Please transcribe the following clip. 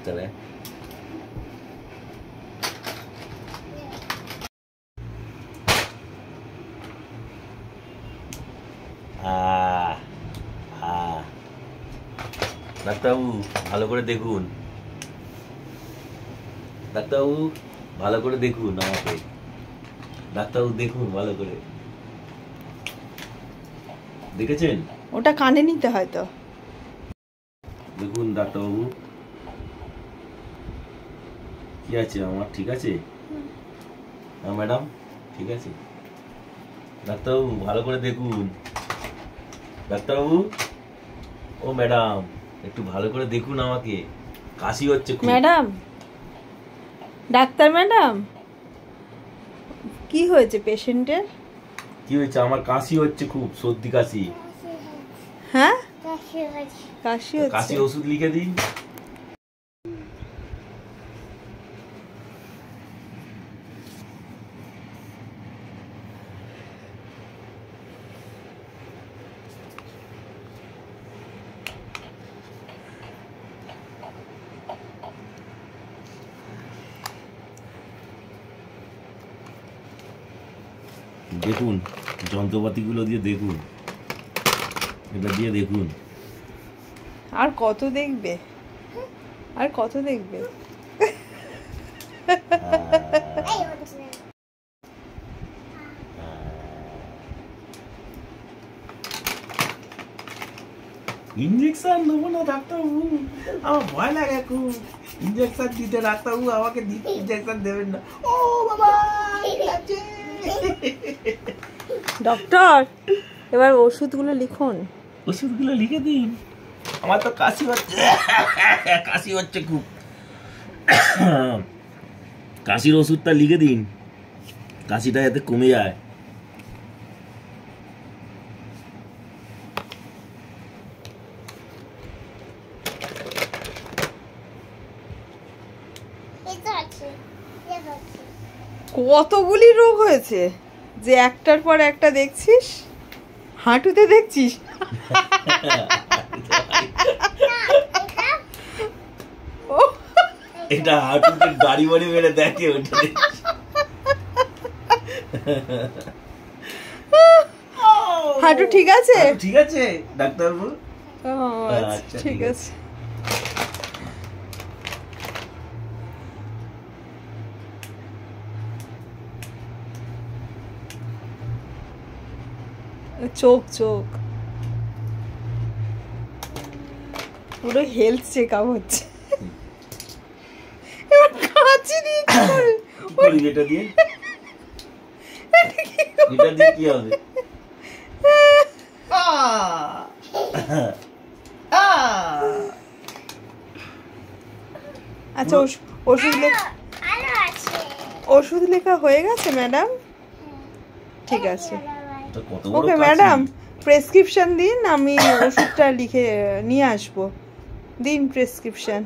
Doctor. ডাক্তারবাবু ভালো করে দেখুন, ডাক্তারবাবু ভালো করে দেখুন আমাকে, ডাক্তারবাবু দেখুন ভালো করে, দেখেছেন? ওটা কানে নিতে হয় তো। দেখুন ডাক্তারবাবু কি আছে আমার, ঠিক আছে? হ্যাঁ ম্যাডাম ঠিক আছে। ডাক্তারবাবু ভালো করে দেখুন, ডাক্তারবাবু ও ম্যাডাম একটু ভালো করে দেখুন আমাকে, কাশি হচ্ছে খুব। ম্যাডাম, ডাক্তার ম্যাডাম কি হয়েছে পেশেন্টের? কি হয়েছে? আমার কাশি হচ্ছে খুব, সর্দি কাশি। হ্যাঁ কাশি হচ্ছে, কাশি ওষুধ লিখে দিন। দেখুন যন্ত্রপাতিগুলো দিয়ে দেখুন, এটা দিয়ে দেখুন। আর কত দেখবে, আর কত দেখবে? ইঞ্জেকশন নেবো না ডাক্তারবাবু, আমার ভয় লাগে খুব ইঞ্জেকশন দিতে। ডাক্তারবাবু আমাকে ইঞ্জেকশন দেবেন না। ও বাবা ডক্টর এবার ওষুধগুলো লিখুন। ওষুধগুলো লিখে দিন, আমার তো কাশি হচ্ছে, কাশি হচ্ছে খুব। কাশির ওষুধটা লিখে দিন, কাশিটা যাতে কমে যায়। কতগুলি রোগ হয়েছে যে একটার পর একটা দেখছিস, হাঁটুতে দেখছিস। এটা হাঁটুতে গাড়ি বাড়ি মেরে দেখে, ওটা হাঁটু ঠিক আছে? ঠিক আছে ডাক্তারবাবু, আচ্ছা ঠিক আছে। চোখ চোখ পুরো হেলথ চেক আপ হচ্ছে। এবার কাঁচি দিয়ে কি করবি? এটা দিয়ে এটা দিয়ে কি হবে? আচ্ছা ওষুধ লেখা হয়ে গেছে ম্যাডাম? ঠিক আছে, ওকে ম্যাডাম প্রেসক্রিপশন দিন, আমি ওষুধটা লিখে নিয়ে আসবো। দিন প্রেসক্রিপশন।